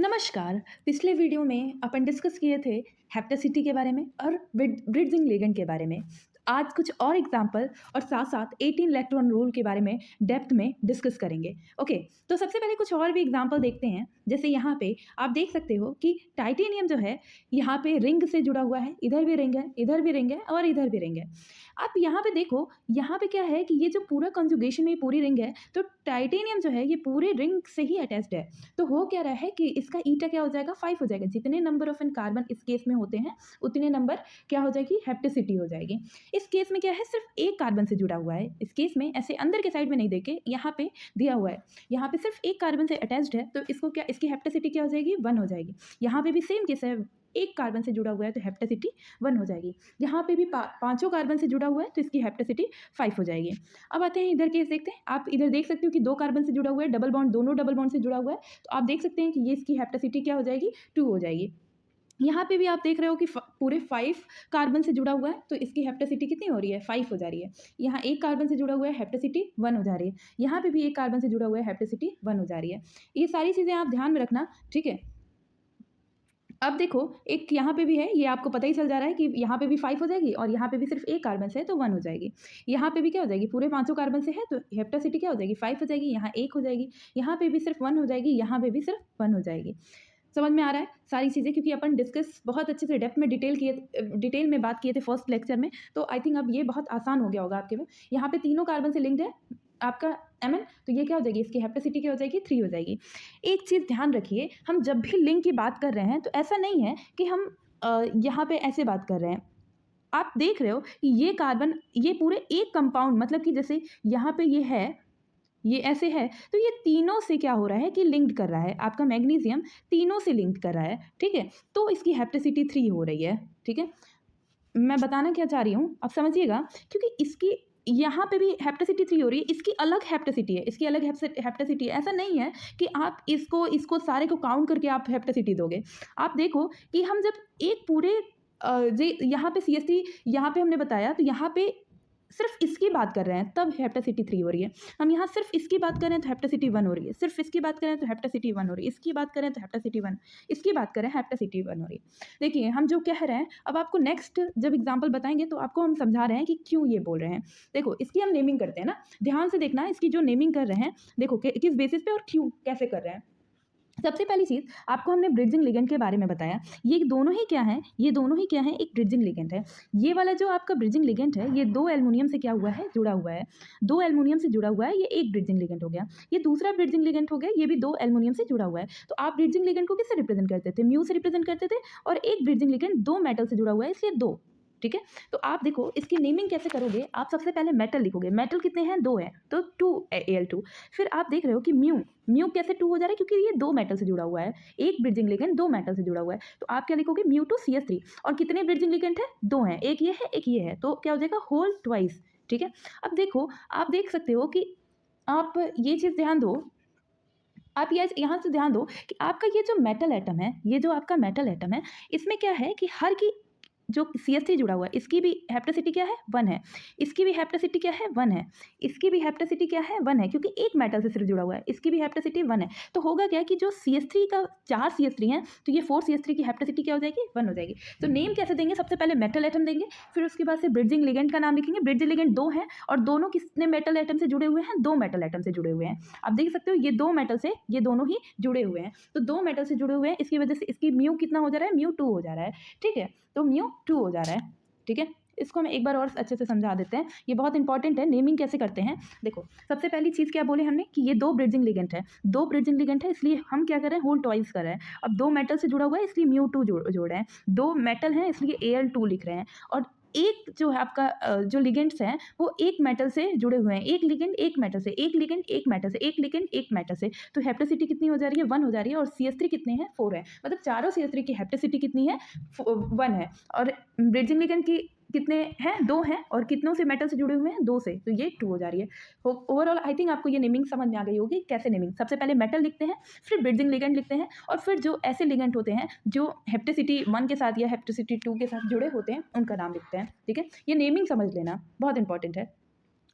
नमस्कार। पिछले वीडियो में अपन डिस्कस किए थे हेप्टेसिटी के बारे में और ब्रिड्जिंग लिगेंड के बारे में। आज कुछ और एग्जांपल और साथ साथ 18 इलेक्ट्रॉन रूल के बारे में डेप्थ में डिस्कस करेंगे। ओके, तो सबसे पहले कुछ और भी एग्जांपल देखते हैं। जैसे यहाँ पे आप देख सकते हो कि टाइटेनियम जो है यहाँ पे रिंग से जुड़ा हुआ है, इधर भी रिंग है, इधर भी रिंग है और इधर भी रिंग है। आप यहाँ पे देखो, यहाँ पे क्या है कि ये जो पूरा कंजुगेशन में पूरी रिंग है, तो टाइटेनियम जो है ये पूरे रिंग से ही अटैच्ड है। तो हो क्या रहा है कि इसका ईटा क्या हो जाएगा, 5 हो जाएगा। जितने नंबर ऑफ इन कार्बन इस केस में होते हैं उतने नंबर क्या हो जाएगी, हेप्टेसिटी हो जाएगी। इस केस में क्या है, सिर्फ एक कार्बन से जुड़ा हुआ है। इस केस में ऐसे अंदर के साइड में नहीं देखे, यहाँ पे दिया हुआ है, यहाँ पे सिर्फ एक कार्बन से अटैच्ड है, तो इसको क्या, इसकी हेप्टेसिटी क्या हो जाएगी, 1 हो जाएगी। यहाँ पे भी सेम केस है, एक कार्बन से जुड़ा हुआ है तो हेप्टेसिटी 1 हो जाएगी। यहाँ पे भी पांचों कार्बन से जुड़ा हुआ है तो इसकी हेप्टेसिटी 5 हो जाएगी। अब आते हैं इधर केस देखते हैं। आप इधर देख सकते हो कि 2 कार्बन से जुड़ा हुआ है, डबल बॉन्ड, दोनों डबल बॉन्ड से जुड़ा हुआ है, तो आप देख सकते हैं कि ये इसकी हेप्टेसिटी क्या हो जाएगी, 2 हो जाएगी। यहाँ पे भी आप देख रहे हो कि पूरे 5 कार्बन से जुड़ा हुआ है तो इसकी हेप्टेसिटी कितनी हो रही है, 5 हो जा रही है। यहाँ एक कार्बन से जुड़ा हुआ है, हेप्टेसिटी 1 हो जा रही है। यहाँ पे भी एक कार्बन से जुड़ा हुआ है, हेप्टेसिटी 1 हो जा रही है। ये सारी चीज़ें आप ध्यान में रखना, ठीक है। अब देखो, एक यहाँ पे भी है, ये आपको पता ही चल जा रहा है कि यहाँ पे भी 5 हो जाएगी और यहाँ पे भी सिर्फ एक कार्बन से है तो 1 हो जाएगी। यहाँ पे भी क्या हो जाएगी, पूरे पांचों कार्बन से है तो हेप्टेसिटी क्या हो जाएगी, 5 हो जाएगी। यहाँ 1 हो जाएगी, यहाँ पे भी सिर्फ 1 हो जाएगी, यहाँ पे भी सिर्फ 1 हो जाएगी। समझ में आ रहा है सारी चीज़ें, क्योंकि अपन डिस्कस बहुत अच्छे से डेप्थ में डिटेल में बात किए थे फर्स्ट लेक्चर में, तो आई थिंक अब ये बहुत आसान हो गया होगा आपके में। यहाँ पे तीनों कार्बन से लिंक्ड है आपका Mn, तो ये क्या हो जाएगी, इसकी हेप्टेसिटी क्या हो जाएगी, 3 हो जाएगी। एक चीज़ ध्यान रखिए, हम जब भी लिंक की बात कर रहे हैं तो ऐसा नहीं है कि हम यहाँ पे ऐसे बात कर रहे हैं। आप देख रहे हो कि ये कार्बन, ये पूरे एक कंपाउंड, मतलब कि जैसे यहाँ पे ये है, ये ऐसे है, तो ये तीनों से क्या हो रहा है कि लिंक्ड कर रहा है। आपका मैग्नीशियम तीनों से लिंक्ड कर रहा है, ठीक है। तो इसकी हेप्टेसिटी 3 हो रही है, ठीक है। मैं बताना क्या चाह रही हूँ आप समझिएगा, क्योंकि इसकी यहाँ पे भी हेप्टेसिटी 3 हो रही है, इसकी अलग हेप्टेसिटी है, इसकी अलग हेप्टेसिटी है। ऐसा नहीं है कि आप इसको इसको सारे को काउंट करके आप हेप्टेसिटी दोगे। आप देखो कि हम जब एक पूरे यहाँ पे CH3 यहाँ पे हमने बताया, तो यहाँ पे सिर्फ इसकी बात कर रहे हैं तब हेप्टेसिटी 3 हो रही है। हम यहाँ सिर्फ इसकी बात कर रहे हैं तो हेप्टेसिटी 1 हो रही है, सिर्फ इसकी बात करें तो हेप्टेसिटी 1 हो रही है, इसकी बात करें तो हेप्टेसिटी 1, इसकी बात करें हेप्टेसिटी 1 हो रही है। देखिए हम जो कह रहे हैं, अब आपको नेक्स्ट जब एग्जाम्पल बताएंगे तो आपको हम समझा रहे हैं कि क्यों ये बोल रहे हैं। देखो इसकी हम नेमिंग करते हैं ना, ध्यान से देखना, इसकी जो नेमिंग कर रहे हैं देखो किस बेसिस पे और क्यों कैसे कर रहे हैं। सबसे पहली चीज़ आपको हमने ब्रिड्जिंग लिगेंड के बारे में बताया। ये दोनों ही क्या है, ये दोनों ही क्या है, एक ब्रिड्जिंग लिगेंड है। ये वाला जो आपका ब्रिड्जिंग लिगेंड है, ये 2 एल्युमिनियम से क्या हुआ है, जुड़ा हुआ है। 2 एल्युमिनियम से जुड़ा हुआ है, ये एक ब्रिड्जिंग लिगेंड हो गया। ये दूसरा ब्रिड्जिंग लिगेंड हो गया, ये भी 2 एल्युमिनियम से जुड़ा हुआ है। तो आप ब्रिड्जिंग लिगेंड को किससे रिप्रेजेंट करते थे, म्यू से रिप्रेजेंट करते थे, और एक ब्रिड्जिंग लिगेंड 2 मेटल से जुड़ा हुआ है, इसलिए 2, ठीक है। तो आप देखो इसकी नेमिंग कैसे करोगे, आप सबसे पहले मेटल लिखोगे। मेटल कितने हैं, 2 हैं, तो 2Al2। फिर आप देख रहे हो कि म्यू, म्यू कैसे 2 हो जा रहा है, क्योंकि ये 2 मेटल से जुड़ा हुआ है, एक ब्रिड्जिंग लिगेंड 2 मेटल से जुड़ा हुआ है। तो आप क्या लिखोगे, μ2CH3। और कितने ब्रिड्जिंग लिगेंड है, 2 हैं, एक ये है एक ये है, तो क्या हो जाएगा, होल ट्वाइस, ठीक है। अब देखो आप देख सकते हो कि आप ये चीज़ ध्यान दो, आप ये यहाँ से ध्यान दो कि आपका ये जो मेटल एटम है, ये जो आपका मेटल एटम है, इसमें क्या है कि हर की जो CH3 जुड़ा हुआ है, इसकी भी हेप्टेसिटी क्या है, 1 है, इसकी भी हेप्टेसिटी क्या है, 1 है, इसकी भी हेप्टेसिटी क्या है, 1 है, क्योंकि एक मेटल से सिर्फ जुड़ा हुआ है, इसकी भी हेप्टेसिटी 1 है। तो होगा क्या कि जो CH3 का 4 CH3 हैं, तो ये 4 CH3 की हेप्टेसिटी क्या हो जाएगी, 1 हो जाएगी। तो नेम कैसे देंगे, सबसे पहले मेटल एटम देंगे, फिर उसके बाद से ब्रिड्जिंग लिगेंड का नाम लिखेंगे। ब्रिड्जिंग लिगेंड 2 है और दोनों कितने मेटल एटम से जुड़े हुए हैं, 2 मेटल एटम से जुड़े हुए हैं। आप देख सकते हो ये 2 मेटल से ये दोनों ही जुड़े हुए हैं, तो 2 मेटल से जुड़े हुए हैं, इसकी वजह से इसकी म्यू कितना हो जा रहा है, μ2 हो जा रहा है, ठीक है। तो μ2 हो जा रहा है, ठीक है। इसको हम एक बार और अच्छे से समझा देते हैं, ये बहुत इंपॉर्टेंट है। नेमिंग कैसे करते हैं, देखो सबसे पहली चीज़ क्या बोले हमने कि ये 2 ब्रिड्जिंग लिगेंड है, 2 ब्रिड्जिंग लिगेंड है, इसलिए हम क्या कर रहे हैं, होल ट्वाइस कर रहे हैं। अब 2 मेटल से जुड़ा हुआ है इसलिए μ2 जोड़ रहे हैं, 2 मेटल हैं इसलिए Al2 लिख रहे हैं, और एक जो है आपका जो लिगेंड्स हैं वो एक मेटल से जुड़े हुए हैं, एक लिगेंड एक मेटल से, एक लिगेंड एक मेटल से, एक लिगेंड एक मेटल से। तो हेप्टेसिटी कितनी हो जा रही है, 1 हो जा रही है, और CH3 कितने हैं, 4 है, मतलब चारों CH3 की हेप्टेसिटी कितनी है, 1 है। और ब्रिड्जिंग लिगेंड की कितने हैं, 2 हैं, और कितनों से मेटल से जुड़े हुए हैं, 2 से, तो ये 2 हो जा रही है। ओवरऑल आई थिंक आपको ये नेमिंग समझ में आ गई होगी, कैसे नेमिंग, सबसे पहले मेटल लिखते हैं, फिर ब्रिड्जिंग लिगेंड लिखते हैं, और फिर जो ऐसे लिगेंड होते हैं जो हेप्टेसिटी 1 के साथ या हेप्टेसिटी 2 के साथ जुड़े होते हैं उनका नाम लिखते हैं, ठीक है। ये नेमिंग समझ लेना बहुत इंपॉर्टेंट है।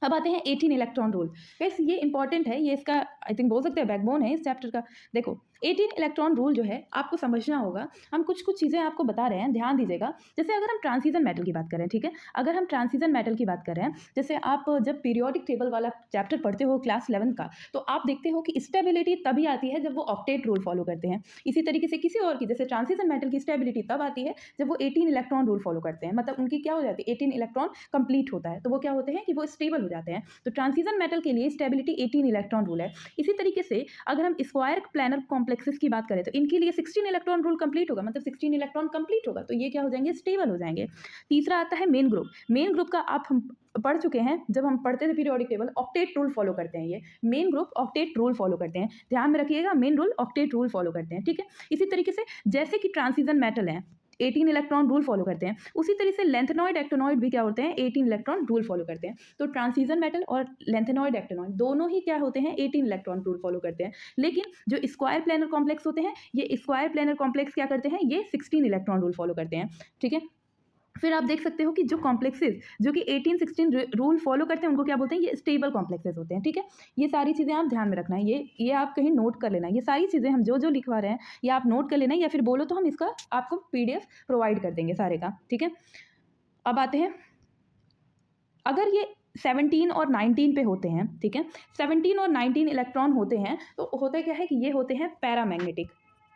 अब आते हैं 18 इलेक्ट्रॉन रूल। गाइस ये इंपॉर्टेंट है, ये इसका आई थिंक बोल सकते हैं बैकबोन है इस चैप्टर का। देखो 18 इलेक्ट्रॉन रूल जो है आपको समझना होगा। हम कुछ कुछ चीज़ें आपको बता रहे हैं, ध्यान दीजिएगा। जैसे अगर हम ट्रांजिशन मेटल की बात करें, ठीक है, अगर हम ट्रांजिशन मेटल की बात कर रहे हैं, जैसे आप जब पीरियोडिक टेबल वाला चैप्टर पढ़ते हो क्लास 11 का, तो आप देखते हो कि स्टेबिलिटी तभी आती है जब वो ऑक्टेट रूल फॉलो करते हैं। इसी तरीके से किसी और की, जैसे ट्रांजिशन मेटल की स्टेबिलिटी तब आती है जब वो 18 इलेक्ट्रॉन रूल फॉलो करते हैं, मतलब उनकी क्या हो जाती है, 18 इलेक्ट्रॉन कंप्लीट होता है, तो वो क्या होते हैं कि वो स्टेबल हो जाते हैं। तो ट्रांजिशन मेटल के लिए स्टेबिलिटी 18 इलेक्ट्रॉन रूल है। इसी तरीके से अगर हम स्क्वायर प्लानर कॉम्प्लेक्सेस की बात करें, तो इनके लिए 16 इलेक्ट्रॉन रूल कंप्लीट होगा, मतलब 16 इलेक्ट्रॉन कंप्लीट होगा, तो ये क्या हो जाएंगे, स्टेबल हो जाएंगे। तीसरा आता है मेन ग्रुप। मेन ग्रुप का आप हम पढ़ चुके हैं, जब हम पढ़ते थे periodic table, octet rule follow करते हैं। ये main group octet rule follow करते हैं, ध्यान में रखिएगा, main rule octet rule follow करते हैं, ठीक है। इसी तरीके से जैसे कि ट्रांजिशन मेटल है 18 इलेक्ट्रॉन रूल फॉलो करते हैं, उसी तरह से लेंथेनॉइड एक्टिनॉइड भी क्या होते हैं, 18 इलेक्ट्रॉन रूल फॉलो करते हैं। तो ट्रांजिशन मेटल और लेंथेनॉइड एक्टिनॉइड दोनों ही क्या होते हैं, 18 इलेक्ट्रॉन रूल फॉलो करते हैं। लेकिन जो स्क्वायर प्लेनर कॉम्प्लेक्स होते हैं, ये स्क्वायर प्लेनर कॉम्प्लेक्स क्या करते हैं, ये 16 इलेक्ट्रॉन रूल फॉलो करते हैं, ठीक है। फिर आप देख सकते हो कि जो कॉम्प्लेक्सेस जो कि 18-16 रूल फॉलो करते हैं, उनको क्या बोलते हैं, ये स्टेबल कॉम्प्लेक्सेस होते हैं, ठीक है। ये सारी चीज़ें आप ध्यान में रखना है, ये आप कहीं नोट कर लेना है। ये सारी चीज़ें हम जो जो लिखवा रहे हैं ये आप नोट कर लेना है, या फिर बोलो तो हम इसका आपको PDF प्रोवाइड कर देंगे सारे का, ठीक है। अब आते हैं, अगर ये 17 और 19 पे होते हैं, ठीक है, 17 और 19 इलेक्ट्रॉन होते हैं, तो होता क्या है कि ये होते हैं पैरामैग्नेटिक।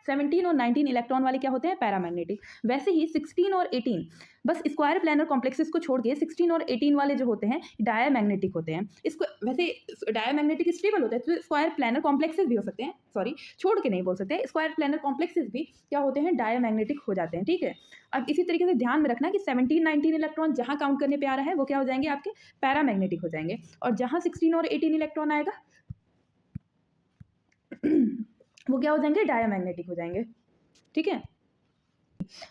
17 और 19 इलेक्ट्रॉन वाले क्या होते हैं, पैरामैग्नेटिक। वैसे ही 16 और 18, बस स्क्वायर प्लानर कॉम्प्लेक्सेस को छोड़ के 16 और 18 वाले जो होते हैं डायमैग्नेटिक होते हैं। इसको वैसे डायमैग्नेटिक स्टेबल होते हैं, तो स्क्वायर प्लानर कॉम्प्लेक्सेस भी हो सकते हैं, सॉरी छोड़ के नहीं बोल सकते, स्क्वायर प्लानर कॉम्प्लेक्सेस भी क्या होते हैं, डायमैग्नेटिक हो जाते हैं, ठीक है। अब इसी तरीके से ध्यान में रखना कि 17-19 इलेक्ट्रॉन जहाँ काउंट करने पे आ रहा है वो क्या हो जाएंगे, आपके पैरामैग्नेटिक हो जाएंगे, और जहाँ 16 और 18 इलेक्ट्रॉन आएगा वो क्या हो जाएंगे, डायमैग्नेटिक हो जाएंगे, ठीक है।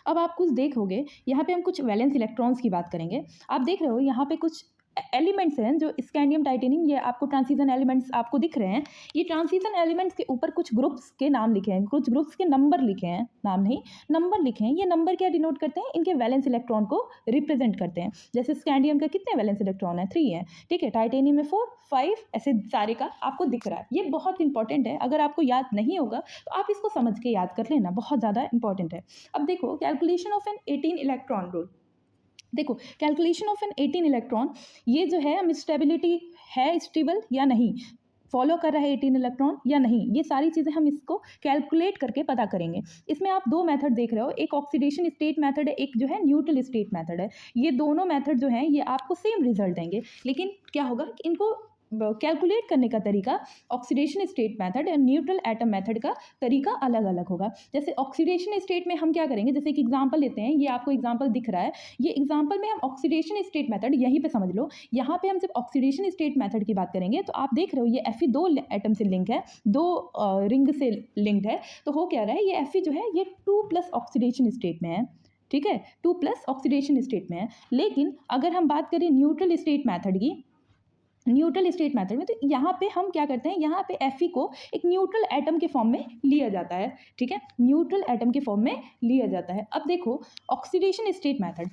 अब आप कुछ देखोगे, यहाँ पे हम कुछ वैलेंस इलेक्ट्रॉन्स की बात करेंगे। आप देख रहे हो यहाँ पे कुछ एलिमेंट्स हैं जो स्कैंडियम टाइटेनियम, ये आपको ट्रांजिशन एलिमेंट्स आपको दिख रहे हैं। ये ट्रांजिशन एलिमेंट्स के ऊपर कुछ ग्रुप्स के नाम लिखे हैं, कुछ ग्रुप्स के नंबर लिखे हैं, नाम नहीं नंबर लिखे हैं। ये नंबर क्या डिनोट करते हैं, इनके वैलेंस इलेक्ट्रॉन को रिप्रेजेंट करते हैं। जैसे स्कैंडियम का कितने वैलेंस इलेक्ट्रॉन है, 3 है, ठीक है। टाइटेनियम में 4, 5, ऐसे सारे का आपको दिख रहा है। ये बहुत इंपॉर्टेंट है, अगर आपको याद नहीं होगा तो आप इसको समझ के याद कर लेना, बहुत ज़्यादा इंपॉर्टेंट है। अब देखो calculation of N 18 electron rule. देखो कैलकुलेशन ऑफ एन 18 इलेक्ट्रॉन, ये जो है हम स्टेबिलिटी है स्टेबल या नहीं, फॉलो कर रहा है 18 इलेक्ट्रॉन या नहीं, ये सारी चीज़ें हम इसको कैलकुलेट करके पता करेंगे। इसमें आप 2 मेथड देख रहे हो, एक ऑक्सीडेशन स्टेट मेथड है, एक जो है न्यूट्रल स्टेट मेथड है। ये दोनों मेथड जो हैं ये आपको सेम रिजल्ट देंगे, लेकिन क्या होगा कि इनको कैलकुलेट करने का तरीका, ऑक्सीडेशन स्टेट मेथड और न्यूट्रल एटम मेथड का तरीका अलग अलग होगा। जैसे ऑक्सीडेशन स्टेट में हम क्या करेंगे, जैसे एक एग्जांपल लेते हैं, ये आपको एग्जांपल दिख रहा है, ये एग्जांपल में हम ऑक्सीडेशन स्टेट मेथड यहीं पे समझ लो। यहाँ पे हम जब ऑक्सीडेशन स्टेट मेथड की बात करेंगे तो आप देख रहे हो ये Fe 2 एटम से लिंक है, 2 रिंग से लिंक्ड है, तो हो क्या रहा है, ये Fe जो है ये 2+ ऑक्सीडेशन स्टेट में है, ठीक है, 2+ ऑक्सीडेशन स्टेट में है। लेकिन अगर हम बात करें न्यूट्रल स्टेट मेथड की, न्यूट्रल स्टेट मेथड में, तो यहाँ पे हम क्या करते हैं, यहाँ पे Fe को एक न्यूट्रल एटम के फॉर्म में लिया जाता है, ठीक है, न्यूट्रल एटम के फॉर्म में लिया जाता है। अब देखो ऑक्सीडेशन स्टेट मेथड,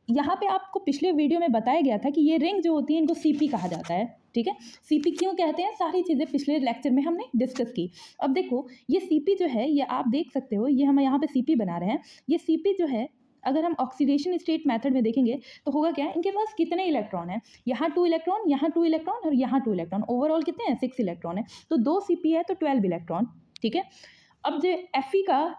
यहाँ पे आपको पिछले वीडियो में बताया गया था कि ये रिंग जो होती है इनको CP कहा जाता है, ठीक है। CP क्यों कहते हैं, सारी चीज़ें पिछले लेक्चर में हमने डिस्कस की। अब देखो ये CP जो है, ये आप देख सकते हो, ये हम यहाँ पे CP बना रहे हैं। ये CP जो है, अगर हम ऑक्सीडेशन स्टेट मेथड में देखेंगे तो होगा क्या, इनके पास कितने इलेक्ट्रॉन है, यहाँ 2 इलेक्ट्रॉन, यहाँ 2 इलेक्ट्रॉन और यहाँ 2 इलेक्ट्रॉन, ओवरऑल कितने हैं, 6 इलेक्ट्रॉन है। तो 2 CP है तो 12 इलेक्ट्रॉन, ठीक है। अब जो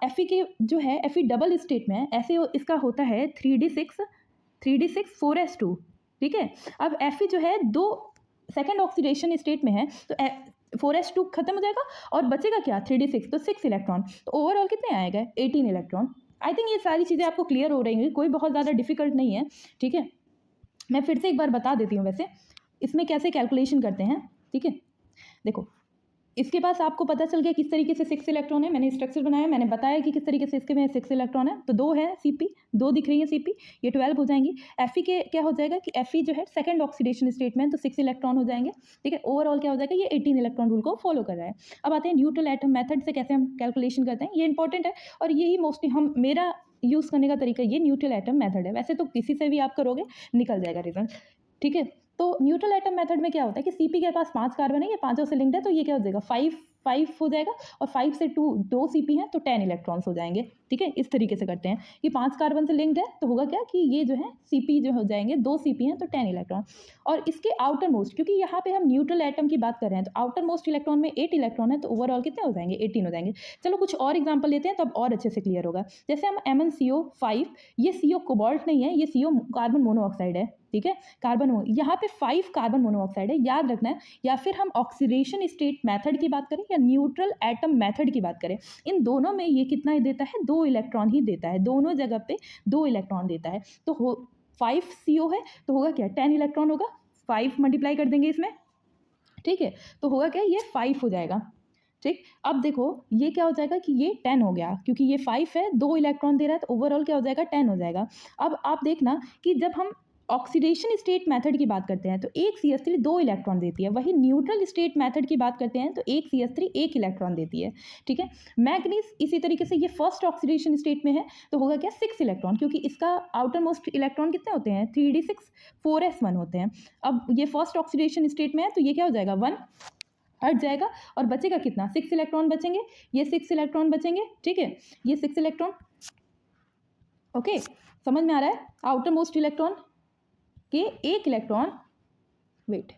Fe के जो है Fe डबल स्टेट में है, ऐसे इसका होता है 3d6 4s2, ठीक है। अब Fe जो है 2 सेकेंड ऑक्सीडेशन स्टेट में है, तो 4s2 खत्म हो जाएगा और बचेगा क्या, 3d6, तो 6 इलेक्ट्रॉन, तो ओवरऑल कितने आएगा, 18 इलेक्ट्रॉन। आई थिंक ये सारी चीज़ें आपको क्लियर हो रही हैं, कोई बहुत ज़्यादा डिफिकल्ट नहीं है, ठीक है। मैं फिर से एक बार बता देती हूँ वैसे इसमें कैसे कैलकुलेशन करते हैं, ठीक है। देखो इसके पास आपको पता चल गया किस तरीके से 6 इलेक्ट्रॉन है, मैंने स्ट्रक्चर बनाया, मैंने बताया कि किस तरीके से इसके में 6 इलेक्ट्रॉन है, तो 2 है CP, 2 दिख रही है CP, ये 12 हो जाएंगी। Fe के क्या हो जाएगा कि Fe जो है सेकंड ऑक्सीडेशन स्टेट में, तो 6 इलेक्ट्रॉन हो जाएंगे, ठीक है। ओवरऑल क्या हो जाएगा, ये 18 इलेक्ट्रॉन रूल को फॉलो कर रहा है। अब आते हैं न्यूट्रल एटम मेथड से कैसे हम कैलकुलेशन करते हैं, ये इंपॉर्टेंट है और यही मोस्टली हम मेरा यूज़ करने का तरीका ये न्यूट्रल एटम मेथड है। वैसे तो किसी से भी आप करोगे निकल जाएगा रिजल्ट, ठीक है। तो न्यूट्रल एटम मेथड में क्या होता है कि Cp के पास 5 कार्बन है, ये पांचों से लिंक्ड है, तो ये क्या हो जाएगा 5 हो जाएगा, और 5 से 2 Cp हैं तो 10 इलेक्ट्रॉन्स हो जाएंगे। ठीक है, इस तरीके से करते हैं। ये 5 कार्बन से लिंक्ड है तो होगा क्या कि ये जो है Cp जो हो जाएंगे 2 Cp हैं तो 10 इलेक्ट्रॉन। और इसके आउटर मोस्ट, क्योंकि यहाँ पे हम न्यूट्रल एटम की बात कर रहे हैं, तो आउटर मोस्ट इलेक्ट्रॉन में 8 इलेक्ट्रॉन है, तो ओवरऑल कितने हो जाएंगे 18 हो जाएंगे। चलो कुछ और एग्जाम्पल लेते हैं तब और अच्छे से क्लियर होगा। जैसे हम MnCO5, ये CO कोबाल्ट नहीं है, ये CO कार्बन मोनोऑक्साइड है। ठीक है, यहाँ पे 5 कार्बन मोनोऑक्साइड है, याद रखना है। या फिर हम ऑक्सीडेशन स्टेट मेथड की बात करें या न्यूट्रल एटम मेथड की बात करें, इन दोनों में ये कितना ही देता है, 2 इलेक्ट्रॉन ही देता है, दोनों जगह पे 2 इलेक्ट्रॉन देता है। तो 5 CO है तो होगा क्या 10 इलेक्ट्रॉन होगा, 5 मल्टीप्लाई कर देंगे इसमें। ठीक है, तो होगा क्या ये 5 हो जाएगा। ठीक, अब देखो ये क्या हो जाएगा कि ये 10 हो गया, क्योंकि ये 5 है, 2 इलेक्ट्रॉन दे रहा है, तो ओवरऑल क्या हो जाएगा 10 हो जाएगा। अब आप देखना कि जब हम ऑक्सीडेशन स्टेट मेथड की बात करते हैं तो एक CH3 2 इलेक्ट्रॉन देती है, वही न्यूट्रल स्टेट मेथड की बात करते हैं तो एक CH3 1 इलेक्ट्रॉन देती है। ठीक है, मैग्नीज इसी तरीके से ये फर्स्ट ऑक्सीडेशन स्टेट में है तो होगा क्या 6 इलेक्ट्रॉन, क्योंकि इसका आउटर मोस्ट इलेक्ट्रॉन कितने होते हैं 3d6 4s1 होते हैं। अब ये फर्स्ट ऑक्सीडेशन स्टेट में है तो ये क्या हो जाएगा 1 हट जाएगा, और बचेगा कितना 6 इलेक्ट्रॉन बचेंगे, ये 6 इलेक्ट्रॉन बचेंगे। ठीक है, ये 6 इलेक्ट्रॉन, ओके समझ में आ रहा है। आउटर मोस्ट इलेक्ट्रॉन के एक इलेक्ट्रॉन, वेट,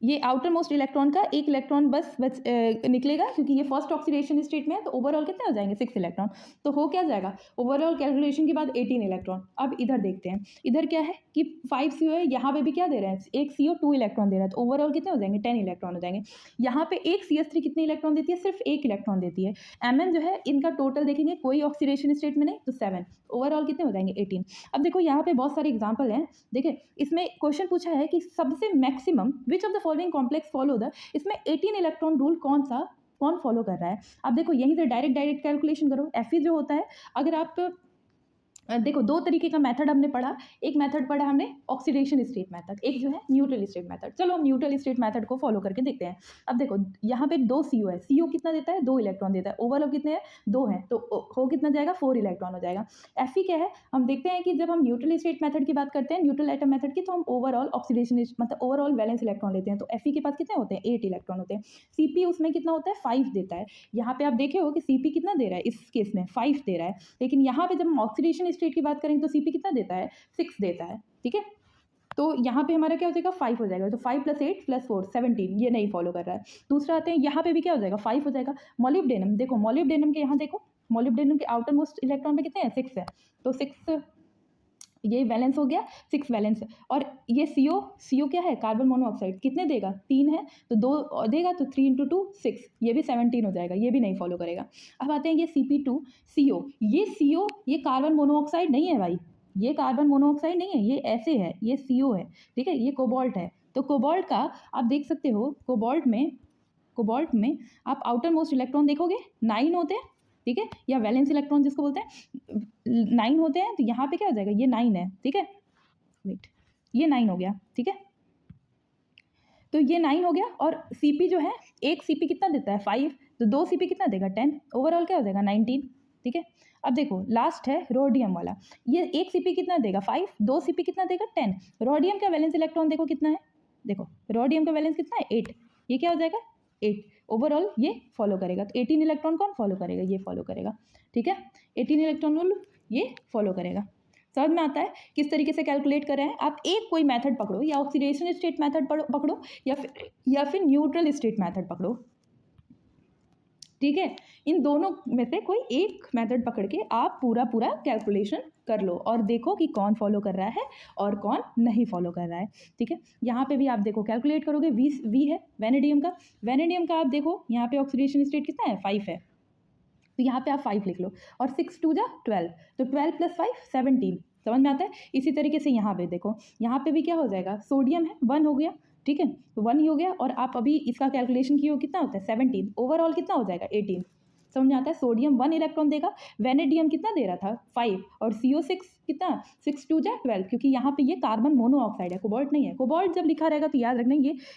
ये आउटर मोस्ट इलेक्ट्रॉन का एक इलेक्ट्रॉन बस निकलेगा, क्योंकि ये फर्स्ट ऑक्सीडेशन स्टेट में है, तो ओवरऑल कितने हो जाएंगे 6 इलेक्ट्रॉन। तो हो क्या जाएगा ओवरऑल कैलकुलेशन के बाद 18 इलेक्ट्रॉन। अब इधर देखते हैं, इधर क्या है कि 5 CO है, यहाँ पे भी क्या दे रहे हैं एक CO 2 इलेक्ट्रॉन दे रहा है, तो ओवरऑल कितने हो जाएंगे 10 इलेक्ट्रॉन हो जाएंगे। यहाँ पे एक CH3 कितने इलेक्ट्रॉन देती है, सिर्फ 1 इलेक्ट्रॉन देती है। Mn जो है इनका टोटल देखेंगे, कोई ऑक्सीडेशन स्टेट में नहीं, तो 7, ओवरऑल कितने हो जाएंगे 18। अब देखो यहाँ पे बहुत सारे एग्जाम्पल हैं, देखिए इसमें क्वेश्चन पूछा है कि सबसे maximum which of the following complex follow the, इसमें 18 इलेक्ट्रॉन रूल कौन फॉलो कर रहा है। अब देखो यहीं से डायरेक्ट कैलकुलेशन करो। Fe जो होता है, अगर आप देखो 2 तरीके का मेथड हमने पढ़ा, एक मेथड पढ़ा हमने ऑक्सीडेशन स्टेट मेथड, एक जो है न्यूट्रल स्टेट मेथड। चलो हम न्यूट्रल स्टेट मेथड को फॉलो करके देखते हैं। अब देखो यहाँ पे 2 CO है, CO कितना देता है 2 इलेक्ट्रॉन देता है, ओवरऑल कितने हैं 2 हैं, तो हो कितना जाएगा 4 इलेक्ट्रॉन हो जाएगा। Fe क्या है, हम देखते हैं कि जब हम न्यूट्रल स्टेट मेथड की बात करते हैं, न्यूट्रल एटम मेथड की, तो हम ओवरऑल ऑक्सीडेशन मतलब ओवरऑल वैलेंस इलेक्ट्रॉन लेते हैं, तो Fe के पास कितने होते हैं 8 इलेक्ट्रॉन होते हैं। Cp उसमें कितना होता है 5 देता है। यहाँ पे आप देखे हो कि Cp कितना दे रहा है, इस केस में 5 दे रहा है, लेकिन यहाँ पे जब हम ऑक्सीडेशन स्टेट की बात करेंगे तो Cp कितना देता है 6 देता है। ठीक है, तो यहाँ पे हमारा क्या हो जाएगा 5 हो जाएगा, तो 5 + 8 + 4 17, ये नहीं फॉलो कर रहा है। दूसरा आते हैं, यहाँ पे भी क्या हो जाएगा 5 हो जाएगा। मॉलिब्डेनम, देखो मॉलिब्डेनम के यहाँ देखो, मॉलिब्डेनम के आउटर मोस्ट इलेक्ट्रॉन पे कितने हैं 6 है, तो 6 ये वैलेंस हो गया, 6 वैलेंस। और ये CO क्या है कार्बन मोनोऑक्साइड, कितने देगा 3 है, तो 2 देगा, तो 3 × 2 6, ये भी 17 हो जाएगा, ये भी नहीं फॉलो करेगा। अब आते हैं ये Cp2 CO, ये CO ये कार्बन मोनोऑक्साइड नहीं है भाई, ये कार्बन मोनोऑक्साइड नहीं है, ये ऐसे है, ये CO है। ठीक है, ये कोबाल्ट है, तो कोबाल्ट का आप देख सकते हो, कोबाल्ट में आप आउटर मोस्ट इलेक्ट्रॉन देखोगे 9 होते हैं। ठीक है, या वैलेंस इलेक्ट्रॉन जिसको बोलते हैं 9 होते हैं, तो यहाँ पे क्या हो जाएगा ये 9 है। ठीक है, वेट, ये 9 हो गया। ठीक है, तो ये 9 हो गया, और Cp जो है एक Cp कितना देता है 5, तो 2 Cp कितना देगा 10, ओवरऑल क्या हो जाएगा 19। ठीक है, अब देखो लास्ट है रोडियम वाला, ये एक Cp कितना देगा 5, 2 Cp कितना देगा 10। रोडियम का वैलेंस इलेक्ट्रॉन देखो कितना है, देखो रोडियम का वैलेंस कितना है 8, ये क्या हो जाएगा 8, ओवरऑल ये फॉलो करेगा, तो 18 इलेक्ट्रॉन कौन फॉलो करेगा, ये फॉलो करेगा। ठीक है, 18 इलेक्ट्रॉन रूल ये फॉलो करेगा। समझ में आता है किस तरीके से कैलकुलेट कर रहे हैं आप। एक कोई मेथड पकड़ो, या ऑक्सीडेशन स्टेट मेथड पकड़ो, या फिर न्यूट्रल स्टेट मेथड पकड़ो। ठीक है, इन दोनों में से कोई एक मेथड पकड़ के आप पूरा कैलकुलेशन कर लो, और देखो कि कौन फॉलो कर रहा है और कौन नहीं फॉलो कर रहा है। ठीक है, यहाँ पे भी आप देखो कैलकुलेट करोगे, वी है वैनेडियम का आप देखो यहाँ पे ऑक्सीडेशन स्टेट कितना है 5 है, तो यहाँ पे आप 5 लिख लो, और 6 × 2 = 12, तो 12 + 5 17। समझ में आता है। इसी तरीके से यहाँ पे देखो, यहाँ पे भी क्या हो जाएगा, सोडियम है 1 हो गया। ठीक है, तो 1 ही हो गया, और आप अभी इसका कैलकुलेशन किए हो कितना होता है 17, ओवरऑल कितना हो जाएगा 18। समझ में आता है। सोडियम 1 इलेक्ट्रॉन देगा, वेनेडियम कितना दे रहा था 5, और CO6 कितना 6 × 2 = 12, क्योंकि यहाँ पे ये कार्बन मोनोऑक्साइड है, कोबाल्ट नहीं है। कोबाल्ट जब लिखा रहेगा तो याद रखना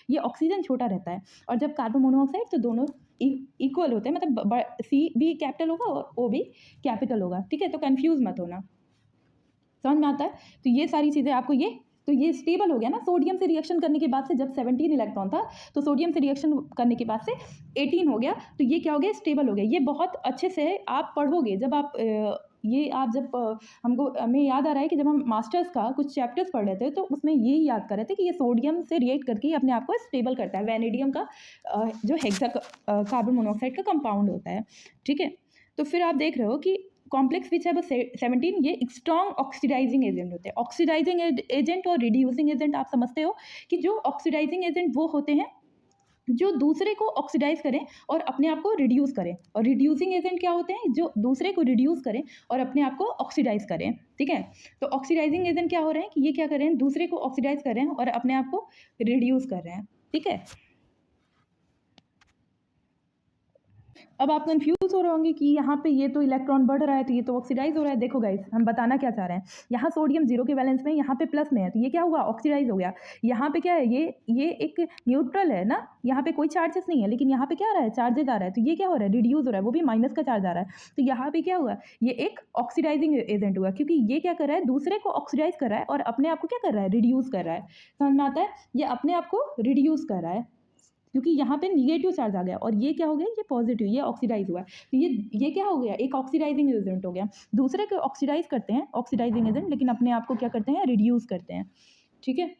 ये ऑक्सीजन छोटा रहता है, और जब कार्बन मोनोऑक्साइड तो दोनों इक्वल होते हैं, मतलब C भी कैपिटल होगा और O भी कैपिटल होगा। ठीक है, तो कंफ्यूज मत होना। समझ में आता है। तो ये सारी चीज़ें आपको ये तो ये स्टेबल हो गया ना। सोडियम से रिएक्शन करने के बाद से जब 17 इलेक्ट्रॉन था तो सोडियम से रिएक्शन करने के बाद से 18 हो गया, तो ये क्या हो गया, स्टेबल हो गया। ये बहुत अच्छे से आप पढ़ोगे जब आप ये आप जब हमको हमें याद आ रहा है कि जब हम मास्टर्स का कुछ चैप्टर्स पढ़ रहे थे तो उसमें यही याद कर रहे थे कि ये सोडियम से रिएक्ट करके ही अपने आप को स्टेबल करता है। वैनेडियम का जो हेक्सा कार्बन मोनोऑक्साइड का कंपाउंड होता है, ठीक है। तो फिर आप देख रहे हो कि कॉम्प्लेक्स विच है वो 17, ये स्ट्रॉन्ग ऑक्सीडाइजिंग एजेंट होते हैं। ऑक्सीडाइजिंग एजेंट और रिड्यूसिंग एजेंट आप समझते हो कि जो ऑक्सीडाइजिंग एजेंट वो होते हैं जो दूसरे को ऑक्सीडाइज करें और अपने आप को रिड्यूस करें, और रिड्यूसिंग एजेंट क्या होते हैं, जो दूसरे को रिड्यूस करें और अपने आप को ऑक्सीडाइज करें, ठीक है। तो ऑक्सीडाइजिंग एजेंट क्या हो रहे हैं कि ये क्या कर रहे हैं, दूसरे को ऑक्सीडाइज कर रहे हैं और अपने आप को रिड्यूस कर रहे हैं, ठीक है। अब आप कंफ्यूज हो रहे होंगे कि यहाँ पे ये तो इलेक्ट्रॉन बढ़ रहा है तो ये तो ऑक्सीडाइज हो रहा है। देखो गाइस, हम बताना क्या चाह रहे हैं, यहाँ सोडियम 0 के वैलेंस में, यहाँ पे प्लस में है, तो ये क्या हुआ, ऑक्सीडाइज हो गया। यहाँ पे क्या है, ये एक न्यूट्रल है ना, यहाँ पे कोई चार्जेस नहीं है, लेकिन यहाँ पे क्या आ रहा है, चार्जेस आ रहा है, तो ये क्या हो रहा है, रिड्यूस हो रहा है, वो भी माइनस का चार्ज आ रहा है। तो यहाँ पे क्या हुआ, ये एक ऑक्सीडाइजिंग एजेंट हुआ, क्योंकि ये क्या कर रहा है, दूसरे को ऑक्सीडाइज कर रहा है और अपने आप को क्या कर रहा है, रिड्यूस कर रहा है। समझ में आता है, ये अपने आप को रिड्यूस कर रहा है क्योंकि यहाँ पे निगेटिव चार्ज आ गया, और ये क्या हो गया, ये पॉजिटिव, ये ऑक्सीडाइज हुआ है। तो ये क्या हो गया, एक ऑक्सीडाइजिंग एजेंट हो गया। दूसरे को ऑक्सीडाइज करते हैं, ऑक्सीडाइजिंग एजेंट, लेकिन अपने आप को क्या करते हैं, रिड्यूस करते हैं, ठीक है।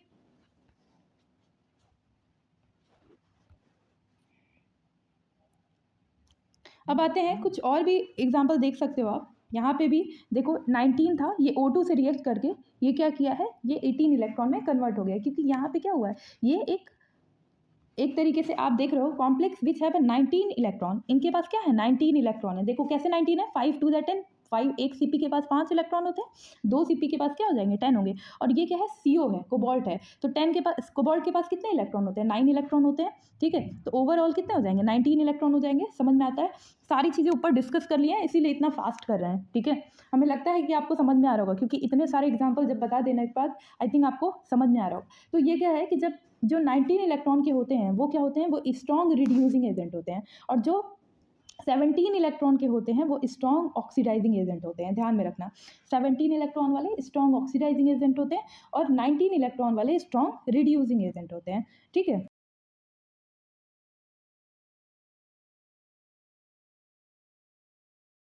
अब आते हैं कुछ और भी एग्जाम्पल देख सकते हो आप। यहाँ पे भी देखो 19 था, ये O2 से रिएक्ट करके ये क्या किया है, ये 18 इलेक्ट्रॉन में कन्वर्ट हो गया, क्योंकि यहाँ पे क्या हुआ है, ये एक तरीके से आप देख रहे हो कॉम्प्लेक्स विच है 19 इलेक्ट्रॉन, इनके पास क्या है, 19 इलेक्ट्रॉन है। देखो कैसे 19 है, 5 2 10, 5, एक सीपी के पास 5 इलेक्ट्रॉन होते हैं, 2 सीपी के पास क्या हो जाएंगे, 10 होंगे। और ये क्या है, CO है, कोबाल्ट है, तो 10 के पास, कोबाल्ट के पास कितने इलेक्ट्रॉन होते हैं, 9 इलेक्ट्रॉन होते हैं, ठीक है। तो ओवरऑल कितने हो जाएंगे, 19 इलेक्ट्रॉन हो जाएंगे। समझ में आता है, सारी चीज़ें ऊपर डिस्कस कर लिया है, इसीलिए इतना फास्ट कर रहे हैं, ठीक है। हमें लगता है कि आपको समझ में आ रहा होगा, क्योंकि इतने सारे एग्जाम्पल जब बता देने के बाद आई थिंक आपको समझ में आ रहा होगा। तो ये क्या है कि जब जो 19 इलेक्ट्रॉन के होते हैं वो क्या होते हैं, वो स्ट्रॉन्ग रिड्यूसिंग एजेंट होते हैं, और जो 17 इलेक्ट्रॉन के होते हैं वो स्ट्रॉन्ग ऑक्सीडाइजिंग एजेंट होते हैं। ध्यान में रखना, 17 इलेक्ट्रॉन वाले स्ट्रॉन्ग ऑक्सीडाइजिंग एजेंट होते हैं और 19 इलेक्ट्रॉन वाले स्ट्रॉन्ग रिड्यूसिंग एजेंट होते हैं, ठीक है।